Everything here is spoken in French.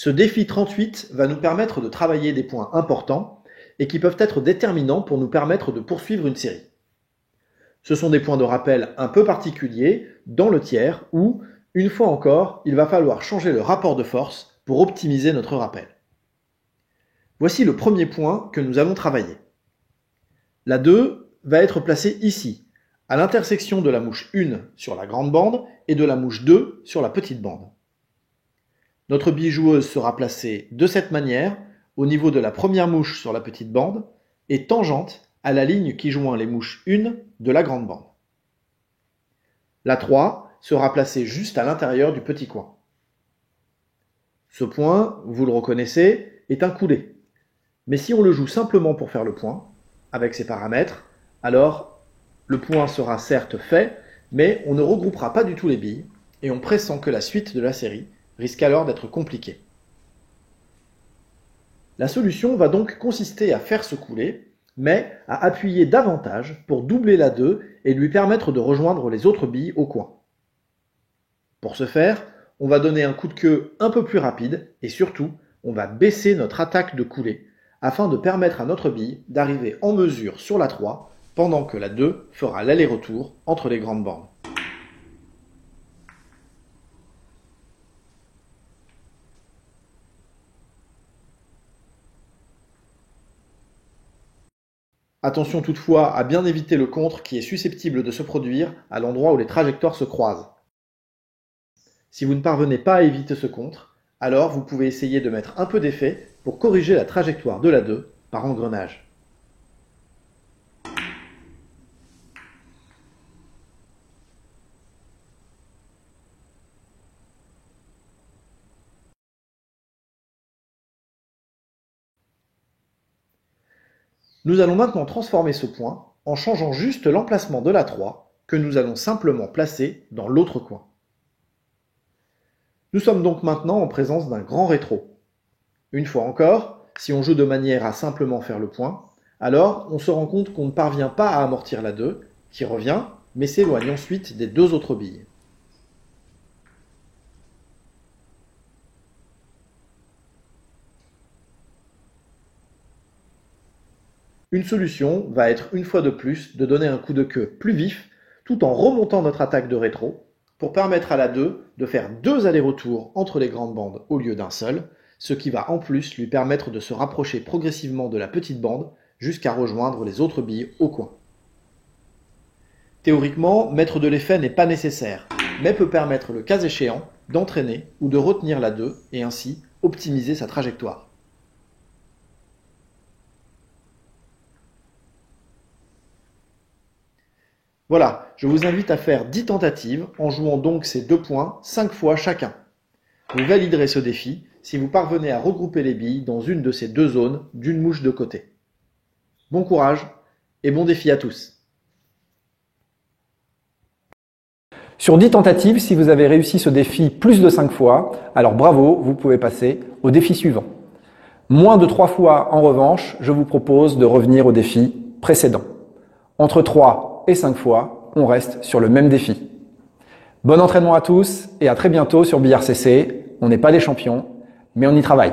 Ce défi 38 va nous permettre de travailler des points importants et qui peuvent être déterminants pour nous permettre de poursuivre une série. Ce sont des points de rappel un peu particuliers dans le tiers où, une fois encore, il va falloir changer le rapport de force pour optimiser notre rappel. Voici le premier point que nous allons travailler. La 2 va être placée ici, à l'intersection de la mouche 1 sur la grande bande et de la mouche 2 sur la petite bande. Notre bille joueuse sera placée de cette manière, au niveau de la première mouche sur la petite bande et tangente à la ligne qui joint les mouches 1 de la grande bande. La 3 sera placée juste à l'intérieur du petit coin. Ce point, vous le reconnaissez, est un coulé. Mais si on le joue simplement pour faire le point, avec ses paramètres, alors le point sera certes fait, mais on ne regroupera pas du tout les billes et on pressent que la suite de la série risque alors d'être compliquée. La solution va donc consister à faire ce coulé, mais à appuyer davantage pour doubler la 2 et lui permettre de rejoindre les autres billes au coin. Pour ce faire, on va donner un coup de queue un peu plus rapide et surtout, on va baisser notre attaque de coulé afin de permettre à notre bille d'arriver en mesure sur la 3 pendant que la 2 fera l'aller-retour entre les grandes bandes. Attention toutefois à bien éviter le contre qui est susceptible de se produire à l'endroit où les trajectoires se croisent. Si vous ne parvenez pas à éviter ce contre, alors vous pouvez essayer de mettre un peu d'effet pour corriger la trajectoire de la 2 par engrenage. Nous allons maintenant transformer ce point en changeant juste l'emplacement de la 3 que nous allons simplement placer dans l'autre coin. Nous sommes donc maintenant en présence d'un grand rétro. Une fois encore, si on joue de manière à simplement faire le point, alors on se rend compte qu'on ne parvient pas à amortir la 2, qui revient, mais s'éloigne ensuite des deux autres billes. Une solution va être une fois de plus de donner un coup de queue plus vif tout en remontant notre attaque de rétro pour permettre à la 2 de faire 2 allers-retours entre les grandes bandes au lieu d'un seul, ce qui va en plus lui permettre de se rapprocher progressivement de la petite bande jusqu'à rejoindre les autres billes au coin. Théoriquement, mettre de l'effet n'est pas nécessaire, mais peut permettre le cas échéant d'entraîner ou de retenir la 2 et ainsi optimiser sa trajectoire. Voilà, je vous invite à faire 10 tentatives en jouant donc ces 2 points 5 fois chacun. Vous validerez ce défi si vous parvenez à regrouper les billes dans une de ces 2 zones d'une mouche de côté. Bon courage et bon défi à tous. Sur 10 tentatives, si vous avez réussi ce défi plus de 5 fois, alors bravo, vous pouvez passer au défi suivant. Moins de 3 fois, en revanche, je vous propose de revenir au défi précédent. Entre 3 et 5 fois, on reste sur le même défi. Bon entraînement à tous et à très bientôt sur Billard CC. On n'est pas des champions, mais on y travaille.